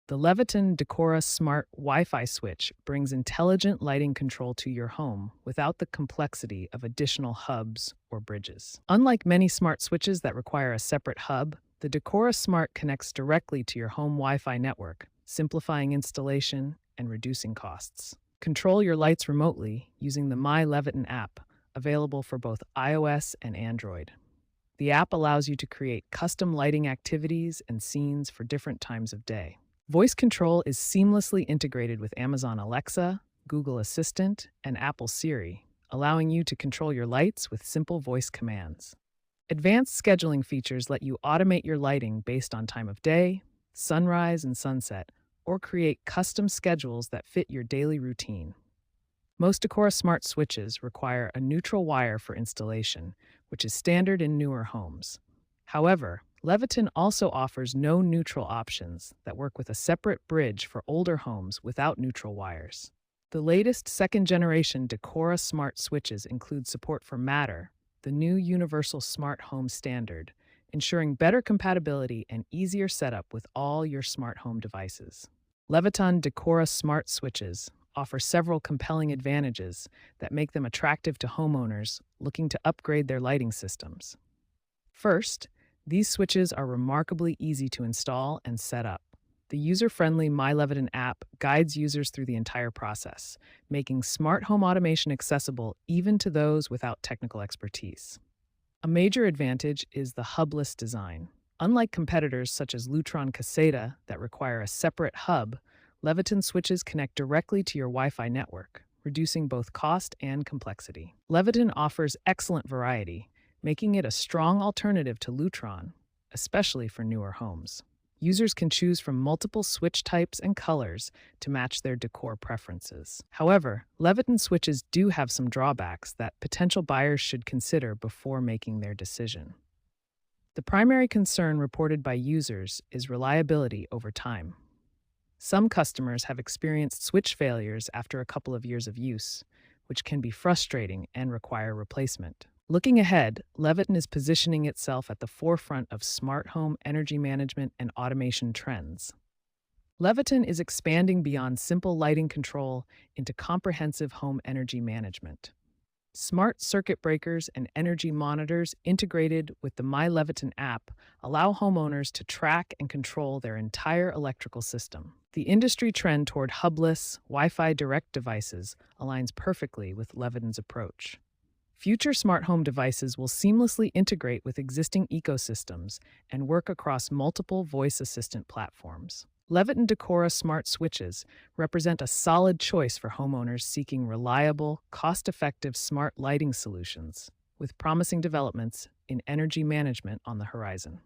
The Leviton Smart Wi-Fi switch brings intelligent lighting control to your home without the complexity of additional hubs or bridges. Unlike many smart switches that require a separate hub, the Decora Smart connects directly to your home Wi-Fi network, simplifying installation and reducing costs. Control your lights remotely using the My Leviton app, available for both iOS and Android. The app allows you to create custom lighting activities and scenes for different times of day. Voice control is seamlessly integrated with Amazon Alexa, Google Assistant, and Apple Siri, allowing you to control your lights with simple voice commands. Advanced scheduling features let you automate your lighting based on time of day, sunrise and sunset, or create custom schedules that fit your daily routine. Most Decora Smart switches require a neutral wire for installation, which is standard in newer homes. However, Leviton also offers no neutral options that work with a separate bridge for older homes without neutral wires. The latest second-generation Decora Smart switches include support for Matter, the new universal smart home standard, ensuring better compatibility and easier setup with all your smart home devices. Leviton Decora Smart switches offer several compelling advantages that make them attractive to homeowners looking to upgrade their lighting systems. First, these switches are remarkably easy to install and set up. The user-friendly My Leviton app guides users through the entire process, making smart home automation accessible even to those without technical expertise. A major advantage is the hubless design. Unlike competitors such as Lutron Caseta that require a separate hub, Leviton switches connect directly to your Wi-Fi network, reducing both cost and complexity. Leviton offers excellent variety, making it a strong alternative to Lutron, especially for newer homes. Users can choose from multiple switch types and colors to match their decor preferences. However, Leviton switches do have some drawbacks that potential buyers should consider before making their decision. The primary concern reported by users is reliability over time. Some customers have experienced switch failures after a couple of years of use, which can be frustrating and require replacement. Looking ahead, Leviton is positioning itself at the forefront of smart home energy management and automation trends. Leviton is expanding beyond simple lighting control into comprehensive home energy management. Smart circuit breakers and energy monitors integrated with the My Leviton app allow homeowners to track and control their entire electrical system. The industry trend toward hubless, Wi-Fi direct devices aligns perfectly with Leviton's approach. Future smart home devices will seamlessly integrate with existing ecosystems and work across multiple voice assistant platforms. Leviton Decora Smart switches represent a solid choice for homeowners seeking reliable, cost-effective smart lighting solutions, with promising developments in energy management on the horizon.